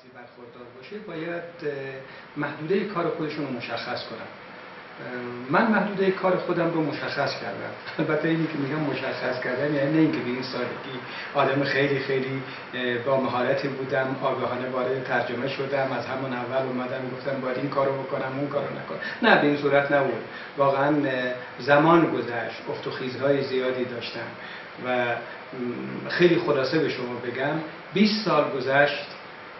خاصی برخوردار باشه باید محدوده کار خودشون رو مشخص کنن. من محدوده کار خودم رو مشخص کردم. البته اینی که میگم مشخص کردن یعنی نه اینکه به این سادگی آدم خیلی با مهارتی بودم، آگاهانه وارد ترجمه شدم، از همون اول اومدم گفتم باید این کارو بکنم اون کارو نکنم. نه، به این صورت نبود. واقعا زمان گذشت، افت و خیزهای زیادی داشتم و خیلی خلاصه به شما بگم 20 سال گذشت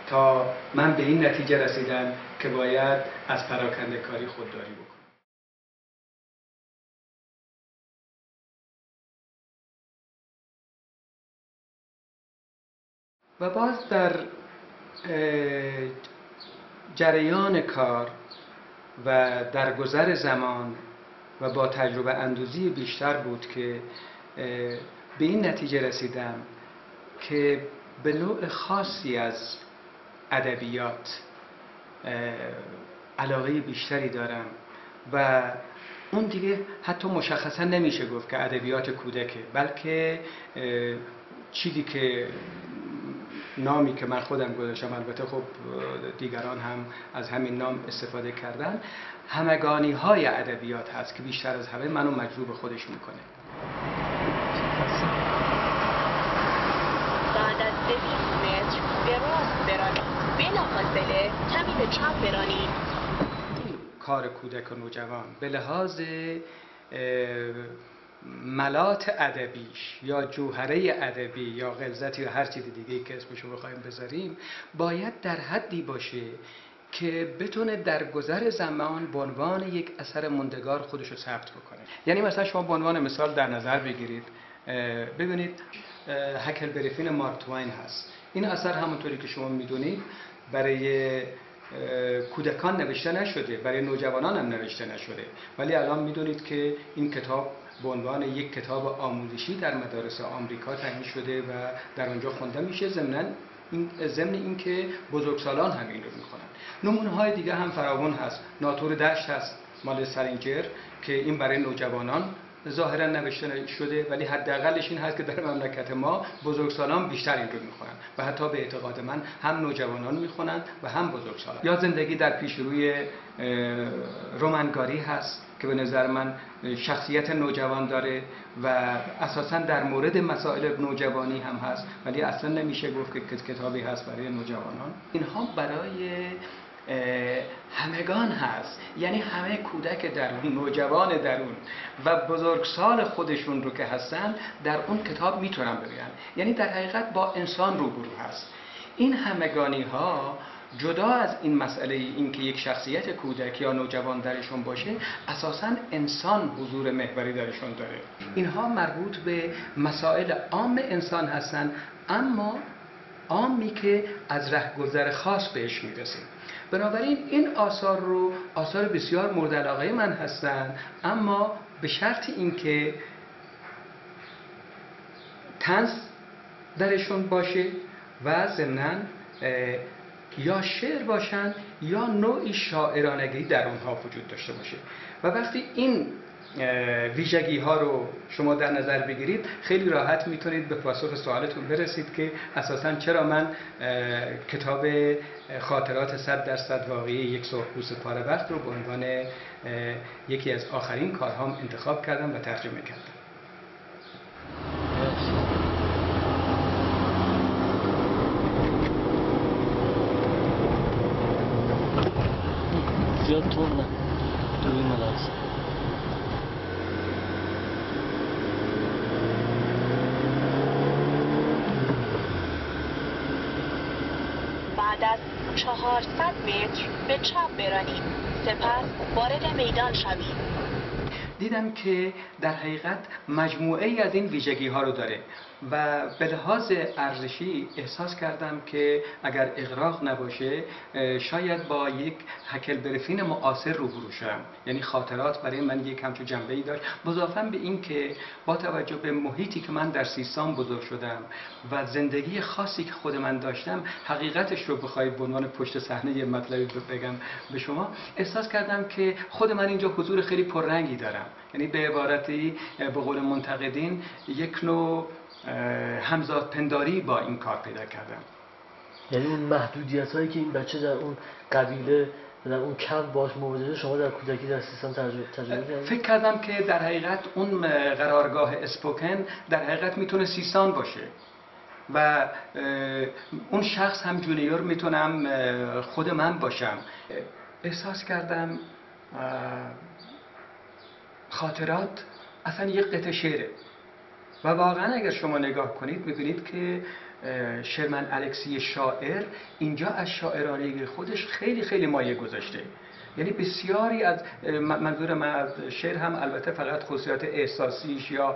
تا من به این نتیجه رسیدم که باید از پراکنده کاری خودداری بکنم. و باز در جریان کار و در گذر زمان و با تجربه اندوزی بیشتر بود که به این نتیجه رسیدم که به نوع خاصی از ادبیات علاقه بیشتری دارم و اون دیگه حتی مشخصا نمیشه گفت که ادبیات کودکه، بلکه چیزی که نامی که من خودم گذاشتم، البته خب دیگران هم از همین نام استفاده کردن، همگانی های ادبیات هست که بیشتر از همه منو مجذوب خودش میکنه. بعد از 200 متر به راست برانید، بلافاصله کمی به چپ برانید. کار کودک و نوجوان به لحاظ ملات ادبیش یا جوهره ادبی یا غلظت یا هر چیز دیگه که اسمشو بخوایم بذاریم باید در حدی باشه که بتونه در گذر زمان به عنوان یک اثر موندگار خودشو ثبت بکنه. یعنی مثلا شما به عنوان مثال در نظر بگیرید، ببینید هکلبری فین مارک توین هست. این اثر همونطوری که شما میدونید برای کودکان نوشته نشده، برای نوجوانان هم نوشته نشده، ولی الان میدونید که این کتاب به عنوان یک کتاب آموزشی در مدارس آمریکا تعیین شده و در اونجا خونده میشه. ضمن اینکه بزرگسالان هم این رو میخونن. نمونه‌های دیگه هم فراوان هست. ناطور دشت هست مال سالینجر که این برای نوجوانان ظاهرا نوشته شده، ولی حداقلش این هست که در مملکت ما بزرگسالان بیشتر این رو میخونن و حتی به اعتقاد من هم نوجوانان میخونن و هم بزرگسالان. یا زندگی در پیشروی رومنگاری هست که به نظر من شخصیت نوجوان داره و اساساً در مورد مسائل نوجوانی هم هست، ولی اصلا نمیشه گفت که کتابی هست برای نوجوانان. اینها برای همگان هست، یعنی همه کودک درون، نوجوان درون و بزرگسال خودشون رو که هستن در اون کتاب میتونن ببینن. یعنی در حقیقت با انسان روبرو هست. این همگانی ها جدا از این مسئله این که یک شخصیت کودک یا نوجوان درشون باشه، اساساً انسان حضور محوری درشون داره. اینها مربوط به مسائل عام انسان هستن، اما عامی که از رهگذر خاص بهش میرسه. بنابراین این آثار رو آثار بسیار مورد علاقه من هستند، اما به شرط اینکه طنز درشون باشه و ضمناً یا شعر باشن یا نوعی شاعرانگی در اونها وجود داشته باشه. و وقتی این ویژگی ها رو شما در نظر بگیرید خیلی راحت میتونید به پاسخ سوالتون برسید که اساساً چرا من کتاب خاطرات 100% واقعی یک سرخپوست پاره وقت رو به عنوان یکی از آخرین کارهام انتخاب کردم و ترجمه کردم. زیاد تون نه دوی ملاحظه. بعد از 400 متر به چپ برانید، سپس وارد میدان شوید. دیدم که در حقیقت مجموعه ای از این ویژگی ها رو داره و به لحاظ ارزشی احساس کردم که اگر اغراق نباشه شاید با یک هکلبری فین معاصر روبرو شم. یعنی خاطرات برای من یک همچون جنبه ای داشت، اضافاً به این که با توجه به محیطی که من در سیستان بزرگ شدم و زندگی خاصی که خود من داشتم، حقیقتش رو بخواید به عنوان پشت صحنه یه مطلبی بگم به شما، احساس کردم که خود من اینجا حضور خیلی پررنگی دارم. یعنی به عبارتی به قول منتقدین یک نوع همزادپنداری با این کار پیدا کردم. یعنی اون محدودیت هایی که این بچه در اون قبیله در اون کمپ باش مواجهه، شما در کودکی در سیستان تجربه کردید؟ فکر کردم که در حقیقت اون قرارگاه اسپوکن در حقیقت میتونه سیستان باشه و اون شخص هم جونیور میتونم خود من باشم. احساس کردم خاطرات اصلا یک قطعه شعره و واقعا اگر شما نگاه کنید میبینید که شرمن الکسی شاعر اینجا از شاعرانگی خودش خیلی خیلی مایه گذاشته. یعنی بسیاری از منظور من از شعر هم البته فقط خصوصیات احساسیش یا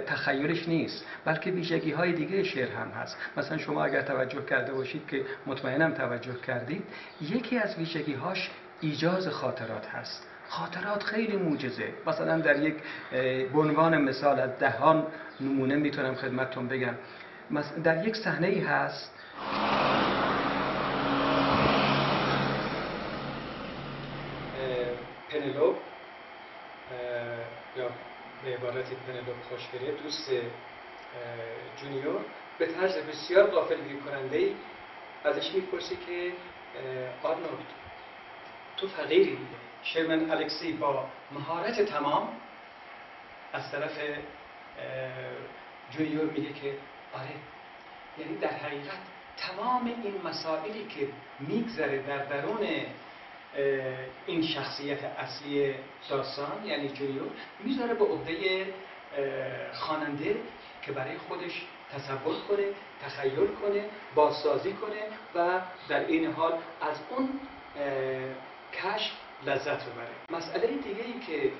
تخیلش نیست، بلکه ویژگی های دیگه شعر هم هست. مثلا شما اگر توجه کرده باشید که مطمئنم توجه کردید، یکی از ویژگی هاش ایجاز خاطرات هست. خاطرات خیلی معجزه. مثلا در یک به عنوان مثال از دهان نمونه میتونم خدمتتون بگم. در یک صحنه ای هست پنلوپ یا به عبارتی پنلوپ خوشگله دوست جونیور به طرز بسیار غافلگیر کننده‌ای ازش میپرسی که آرنولد تو فقیری؟ شرمن الکسی با مهارت تمام از طرف جونیور میگه که آره. یعنی در حقیقت تمام این مسائلی که میگذره در درون این شخصیت اصلی داستان یعنی جونیور میذاره به عهده خواننده که برای خودش تصور کنه، تخیل کنه، بازسازی کنه و در این حال از اون کشف لذت ببره. مسئله دیگه ای که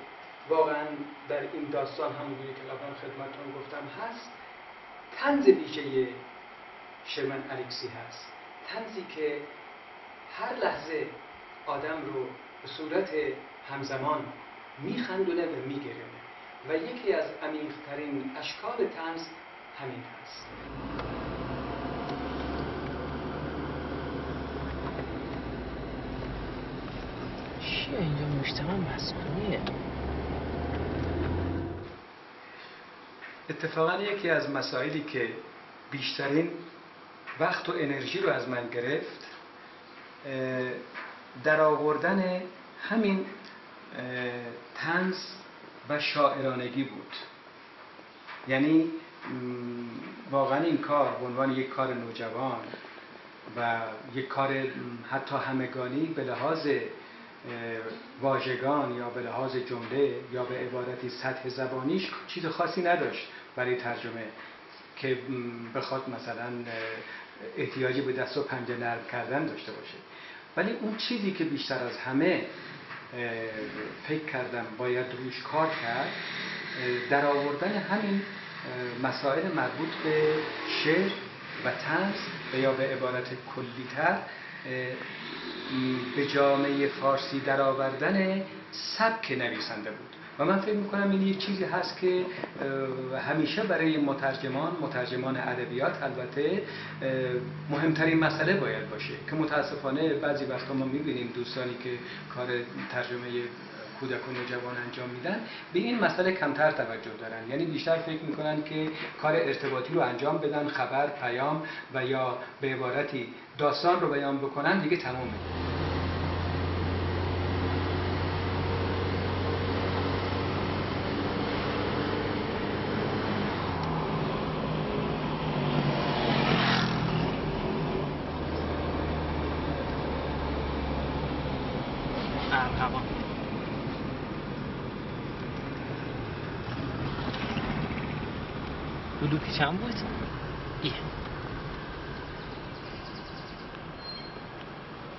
واقعا در این داستان همونجوری که قبلا خدمتتون گفتم هست، طنز ویژه شرمن الکسی هست. طنزی که هر لحظه آدم رو به صورت همزمان میخندونه و میگرونه و یکی از عمیق‌ترین اشکال طنز همین هست. چیه اینجا مجتمع مسئولیه؟ اتفاقا یکی از مسائلی که بیشترین وقت و انرژی رو از من گرفت در آوردن همین طنز و شاعرانگی بود. یعنی واقعا این کار به عنوان یک کار نوجوان و یک کار حتی همگانی به لحاظ واژگان یا به لحاظ جمله یا به عبارتی سطح زبانیش چیز خاصی نداشت برای ترجمه که بخواد مثلا احتیاجی به دست و پنجه نرم کردن داشته باشه. ولی اون چیزی که بیشتر از همه فکر کردم باید روش کار کرد، در آوردن همین مسائل مربوط به شعر و طنز و یا به عبارت کلی‌تر به جامعه فارسی در آوردن سبک نویسنده بود. و من فکر میکنم این یک چیزی هست که همیشه برای مترجمان ادبیات البته مهمترین مسئله باید باشه که متاسفانه بعضی وقتا ما میبینیم دوستانی که کار ترجمه کودک و نوجوان انجام میدن به این مسئله کمتر توجه دارن. یعنی بیشتر فکر میکنن که کار ارتباطی رو انجام بدن، خبر، پیام و یا به عبارتی داستان رو بیان بکنن، دیگه تمومه. حدود چند بود؟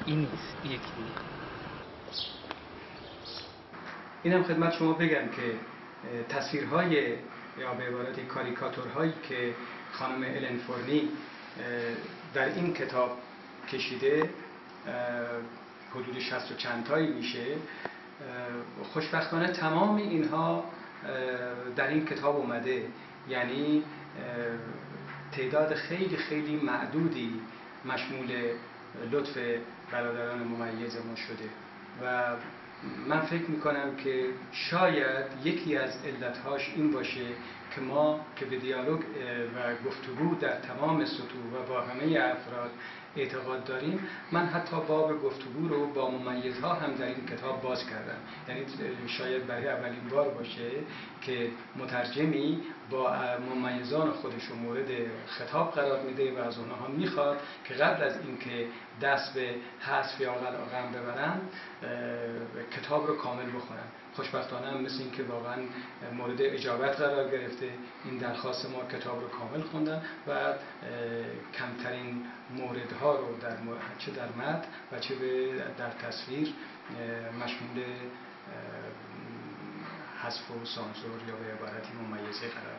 این نیست، یکی دیگه. اینم خدمت شما بگم که تصویرهای یا به عبارت کاریکاتورهایی که خانم الن فورنی در این کتاب کشیده حدود 60 و چند تایی میشه. خوشبختانه تمام اینها در این کتاب اومده، یعنی تعداد خیلی خیلی معدودی مشمول لطف برادران ممیزمون شده و من فکر میکنم که شاید یکی از علتهاش این باشه که ما که به دیالوگ و گفتگو در تمام سطوح و با همه افراد اعتقاد داریم، من حتی باب گفتگو رو با ممیزها هم در این کتاب باز کردم. یعنی شاید برای اولین بار باشه که مترجمی با ممیزان خودش رو مورد خطاب قرار میده و از اونها میخواد که قبل از اینکه دست به حذف یا قلقم ببرن کتاب رو کامل بخونن. خوشبختانه هم مثل این که واقعا مورد اجابت قرار گرفته این درخواست ما، کتاب رو کامل خوندن و کمترین موردها رو چه در متن و چه در تصویر مشمول حذف و سانسور یا به عبارتی ممیزه قرار